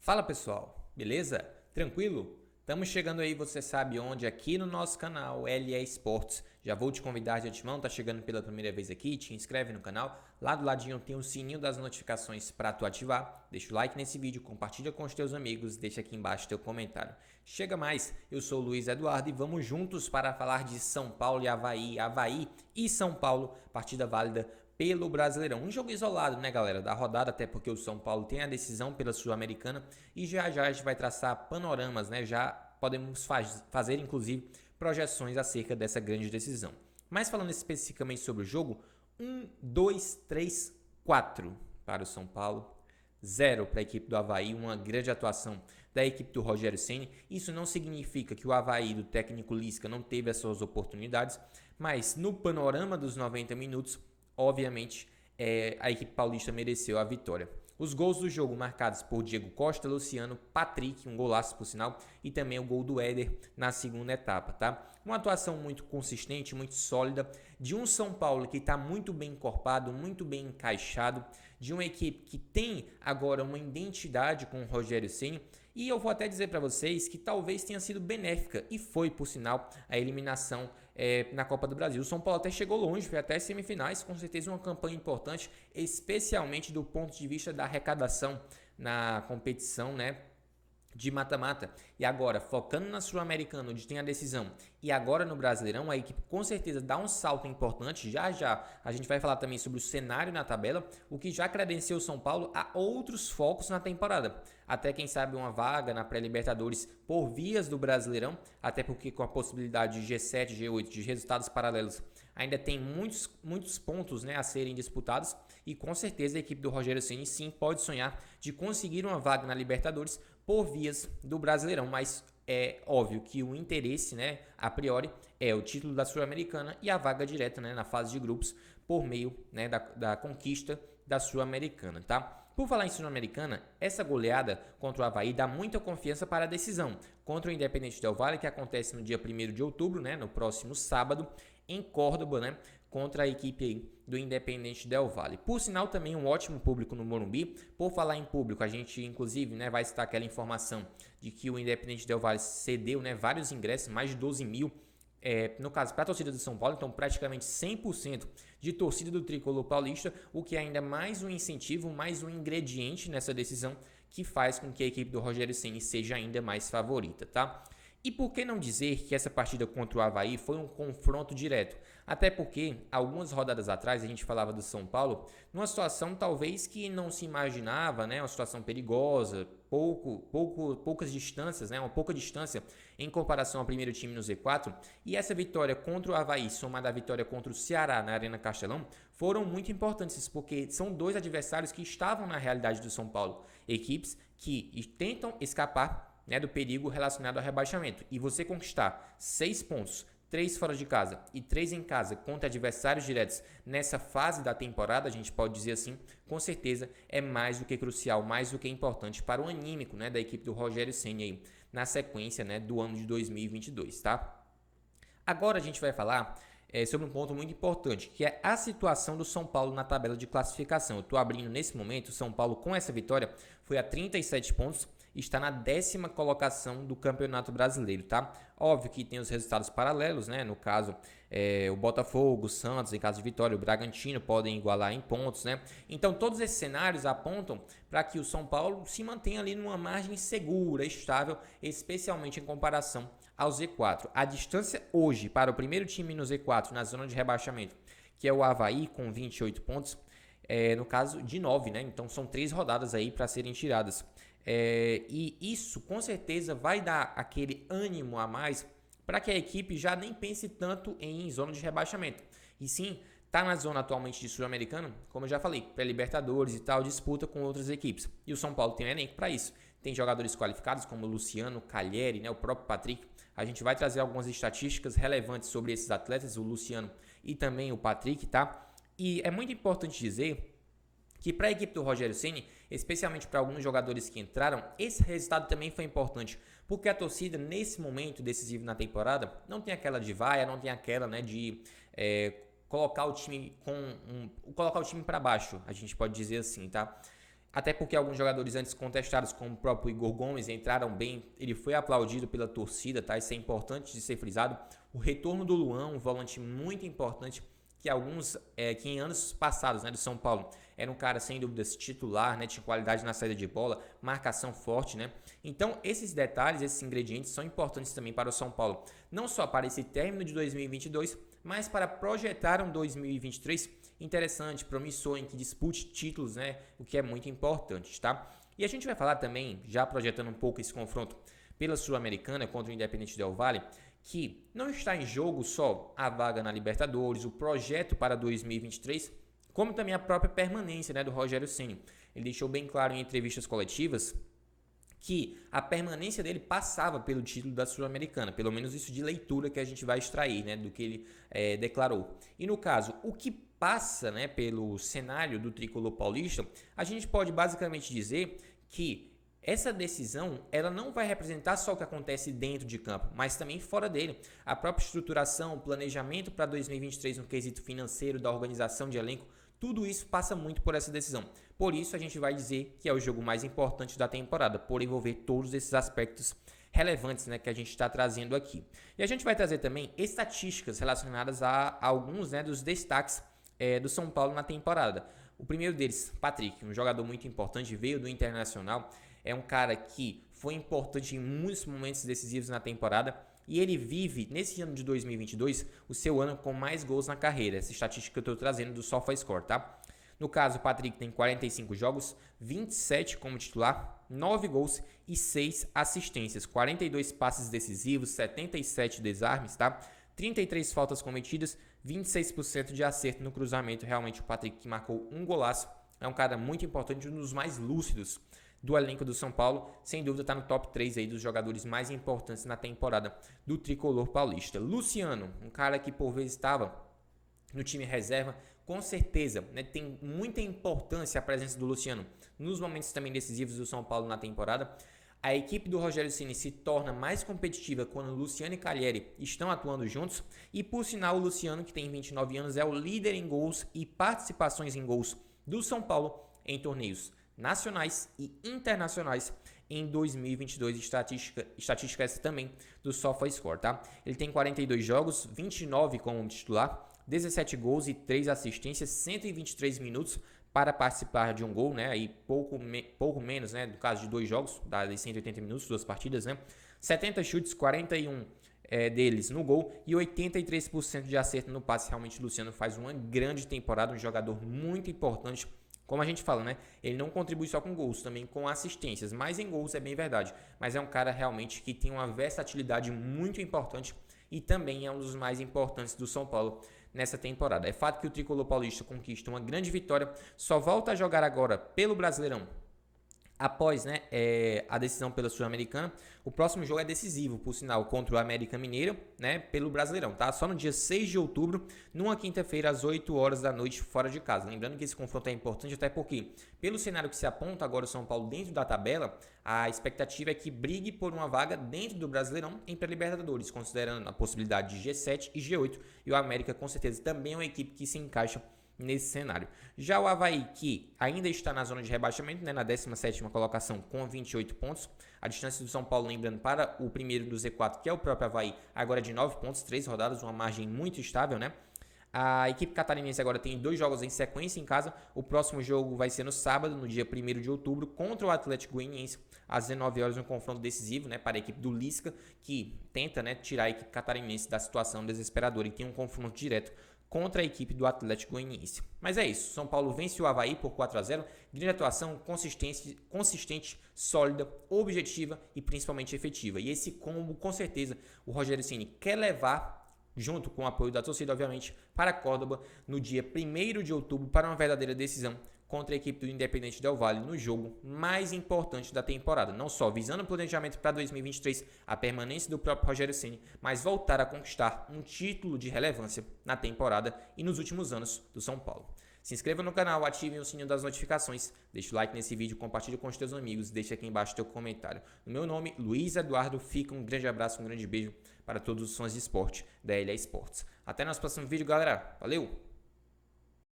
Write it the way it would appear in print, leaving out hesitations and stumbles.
Fala pessoal, beleza? Tranquilo? Estamos chegando aí, você sabe onde, aqui no nosso canal LE Esportes. Já vou te convidar de antemão, tá chegando pela primeira vez aqui, te inscreve no canal. Lá do ladinho tem o sininho das notificações para tu ativar. Deixa o like nesse vídeo, compartilha com os teus amigos, deixa aqui embaixo teu comentário. Chega mais, eu sou o Luiz Eduardo e vamos juntos para falar de São Paulo e Avaí. Avaí e São Paulo, partida válida pelo Brasileirão. Um jogo isolado, né, galera, da rodada, até porque o São Paulo tem a decisão pela Sul-Americana e já a gente vai traçar panoramas, né, já podemos fazer, inclusive, projeções acerca dessa grande decisão. Mas falando especificamente sobre o jogo, 1, 2, 3, 4 para o São Paulo, 0 para a equipe do Avaí, uma grande atuação da equipe do Rogério Ceni. Isso não significa que o Avaí do técnico Lisca não teve as suas oportunidades, mas no panorama dos 90 minutos, obviamente, a equipe paulista mereceu a vitória. Os gols do jogo marcados por Diego Costa, Luciano, Patrick, um golaço por sinal, e também o gol do Éder na segunda etapa, tá? Uma atuação muito consistente, muito sólida, de um São Paulo que está muito bem encorpado, muito bem encaixado, de uma equipe que tem agora uma identidade com o Rogério Ceni, e eu vou até dizer para vocês que talvez tenha sido benéfica, e foi, por sinal, a eliminação na Copa do Brasil. O São Paulo até chegou longe, foi até as semifinais, com certeza uma campanha importante, especialmente do ponto de vista da arrecadação na competição, né, de mata-mata. E agora, focando na Sul-Americana, onde tem a decisão, e agora no Brasileirão, a equipe com certeza dá um salto importante. Já a gente vai falar também sobre o cenário na tabela, o que já credenciou o São Paulo a outros focos na temporada. Até quem sabe uma vaga na pré-Libertadores por vias do Brasileirão, até porque com a possibilidade de G7, G8, de resultados paralelos, ainda tem muitos pontos, né, a serem disputados, e com certeza a equipe do Rogério Ceni sim pode sonhar de conseguir uma vaga na Libertadores por vias do Brasileirão, mas é óbvio que o interesse, né, a priori, é o título da Sul-Americana e a vaga direta, né, na fase de grupos por meio, né, da conquista da Sul-Americana, tá? Por falar em Sul-Americana, essa goleada contra o Avaí dá muita confiança para a decisão contra o Independente Del Valle, que acontece no dia 1º de outubro, né, no próximo sábado, em Córdoba, né, contra a equipe aí do Independente Del Valle. Por sinal, também um ótimo público no Morumbi. Por falar em público, a gente inclusive, né, vai citar aquela informação de que o Independente Del Valle cedeu, né, vários ingressos, mais de 12 mil, no caso para a torcida do São Paulo, então praticamente 100% de torcida do Tricolor Paulista, o que é ainda mais um incentivo, mais um ingrediente nessa decisão que faz com que a equipe do Rogério Ceni seja ainda mais favorita, tá? E por que não dizer que essa partida contra o Avaí foi um confronto direto? Até porque, algumas rodadas atrás, a gente falava do São Paulo numa situação talvez que não se imaginava, né? Uma situação perigosa, poucas distâncias, né? Uma pouca distância em comparação ao primeiro time no Z4. E essa vitória contra o Avaí, somada à vitória contra o Ceará na Arena Castelão, foram muito importantes, porque são dois adversários que estavam na realidade do São Paulo. Equipes que tentam escapar, né, do perigo relacionado ao rebaixamento. E você conquistar 6 pontos, 3 fora de casa e 3 em casa contra adversários diretos nessa fase da temporada, a gente pode dizer assim, com certeza é mais do que crucial, mais do que importante para o anímico, né, da equipe do Rogério Ceni aí, na sequência, né, do ano de 2022, tá? Agora a gente vai falar sobre um ponto muito importante, que é a situação do São Paulo na tabela de classificação. Eu estou abrindo nesse momento, o São Paulo com essa vitória foi a 37 pontos, está na 10ª colocação do Campeonato Brasileiro, tá? Óbvio que tem os resultados paralelos, né? No caso, o Botafogo, o Santos, em caso de vitória, o Bragantino podem igualar em pontos, né? Então, todos esses cenários apontam para que o São Paulo se mantenha ali numa margem segura, estável, especialmente em comparação ao Z4. A distância hoje para o primeiro time no Z4, na zona de rebaixamento, que é o Avaí, com 28 pontos, no caso de 9, né? Então, são 3 rodadas aí para serem tiradas. E isso com certeza vai dar aquele ânimo a mais para que a equipe já nem pense tanto em zona de rebaixamento. E sim, está na zona atualmente de Sul-Americano, como eu já falei, pré-Libertadores e tal, disputa com outras equipes. E o São Paulo tem um elenco para isso. Tem jogadores qualificados como o Luciano, Calheri, né, o próprio Patrick. A gente vai trazer algumas estatísticas relevantes sobre esses atletas, o Luciano e também o Patrick, tá? E é muito importante dizer que para a equipe do Rogério Ceni, especialmente para alguns jogadores que entraram, esse resultado também foi importante, porque a torcida nesse momento decisivo na temporada não tem aquela de vaia, não tem aquela, né, de colocar o time para baixo, a gente pode dizer assim, tá? até porque alguns jogadores antes contestados, como o próprio Igor Gomes, entraram bem, ele foi aplaudido pela torcida, tá? Isso é importante de ser frisado. O retorno do Luan, um volante muito importante, que em anos passados, né, do São Paulo, era um cara sem dúvidas titular, né, tinha qualidade na saída de bola, marcação forte, né? Então, esses detalhes, esses ingredientes são importantes também para o São Paulo, não só para esse término de 2022, mas para projetar um 2023 interessante, promissor, em que dispute títulos, né, o que é muito importante, tá? E a gente vai falar também, já projetando um pouco esse confronto pela Sul-Americana contra o Independente Del Valle, que não está em jogo só a vaga na Libertadores, o projeto para 2023, como também a própria permanência, né, do Rogério Ceni. Ele deixou bem claro em entrevistas coletivas que a permanência dele passava pelo título da Sul-Americana, pelo menos isso de leitura que a gente vai extrair, né, do que ele declarou. E no caso, o que passa, né, pelo cenário do tricolor paulista, a gente pode basicamente dizer que essa decisão, ela não vai representar só o que acontece dentro de campo, mas também fora dele. A própria estruturação, o planejamento para 2023 no quesito financeiro, da organização de elenco, tudo isso passa muito por essa decisão. Por isso, a gente vai dizer que é o jogo mais importante da temporada, por envolver todos esses aspectos relevantes, né, que a gente está trazendo aqui. E a gente vai trazer também estatísticas relacionadas a alguns, né, dos destaques do São Paulo na temporada. O primeiro deles, Patrick, um jogador muito importante, veio do Internacional, é um cara que foi importante em muitos momentos decisivos na temporada e ele vive, nesse ano de 2022, o seu ano com mais gols na carreira. Essa estatística que eu estou trazendo do SofaScore, tá? No caso, o Patrick tem 45 jogos, 27 como titular, 9 gols e 6 assistências, 42 passes decisivos, 77 desarmes, tá? 33 faltas cometidas, 26% de acerto no cruzamento. Realmente o Patrick, que marcou um golaço, é um cara muito importante, um dos mais lúcidos do elenco do São Paulo, sem dúvida está no top 3 aí dos jogadores mais importantes na temporada do tricolor paulista. Luciano, um cara que por vezes estava no time reserva, com certeza, né, tem muita importância a presença do Luciano nos momentos também decisivos do São Paulo na temporada. A equipe do Rogério Ceni se torna mais competitiva quando Luciano e Calleri estão atuando juntos e, por sinal, o Luciano, que tem 29 anos, é o líder em gols e participações em gols do São Paulo em torneios nacionais e internacionais em 2022, estatística essa também do SofaScore, tá? Ele tem 42 jogos, 29 como titular, 17 gols e 3 assistências, 123 minutos para participar de um gol, né? Aí pouco menos, né? No caso de 2 jogos, dá 180 minutos, 2 partidas, né? 70 chutes, 41 deles no gol e 83% de acerto no passe. Realmente o Luciano faz uma grande temporada, um jogador muito importante. Como a gente fala, né? Ele não contribui só com gols, também com assistências. Mais em gols, é bem verdade. Mas é um cara realmente que tem uma versatilidade muito importante e também é um dos mais importantes do São Paulo nessa temporada. É fato que o tricolor paulista conquista uma grande vitória, só volta a jogar agora pelo Brasileirão após, né, a decisão pela Sul-Americana. O próximo jogo é decisivo, por sinal, contra o América Mineiro, né, pelo Brasileirão, tá? Só no dia 6 de outubro, numa quinta-feira, às 8 horas da noite, fora de casa. Lembrando que esse confronto é importante até porque, pelo cenário que se aponta agora o São Paulo dentro da tabela, a expectativa é que brigue por uma vaga dentro do Brasileirão em pré-Libertadores, considerando a possibilidade de G7 e G8, e o América, com certeza, também é uma equipe que se encaixa nesse cenário. Já o Avaí, que ainda está na zona de rebaixamento, né, na 17ª colocação com 28 pontos, a distância do São Paulo, lembrando, para o primeiro do Z4, que é o próprio Avaí, agora de 9 pontos, 3 rodadas, uma margem muito estável, né? A equipe catarinense agora tem 2 jogos em sequência em casa. O próximo jogo vai ser no sábado, no dia 1º de outubro, contra o Atlético Goianiense, às 19 horas, um confronto decisivo, né, para a equipe do Lisca, que tenta, né, tirar a equipe catarinense da situação desesperadora e tem um confronto direto contra a equipe do Atlético Goianiense. Mas é isso, São Paulo vence o Avaí por 4-0, grande atuação, consistente, sólida, objetiva e principalmente efetiva. E esse combo, com certeza, o Rogério Ceni quer levar, junto com o apoio da torcida, obviamente, para Córdoba no dia 1º de outubro para uma verdadeira decisão contra a equipe do Independente Del Valle no jogo mais importante da temporada. Não só visando o planejamento para 2023, a permanência do próprio Rogério Ceni, mas voltar a conquistar um título de relevância na temporada e nos últimos anos do São Paulo. Se inscreva no canal, ative o sininho das notificações, deixe o like nesse vídeo, compartilhe com os teus amigos, deixe aqui embaixo teu comentário. No meu nome, Luiz Eduardo, fica um grande abraço, um grande beijo para todos os fãs de esporte da LA Esportes. Até nosso próximo vídeo, galera. Valeu!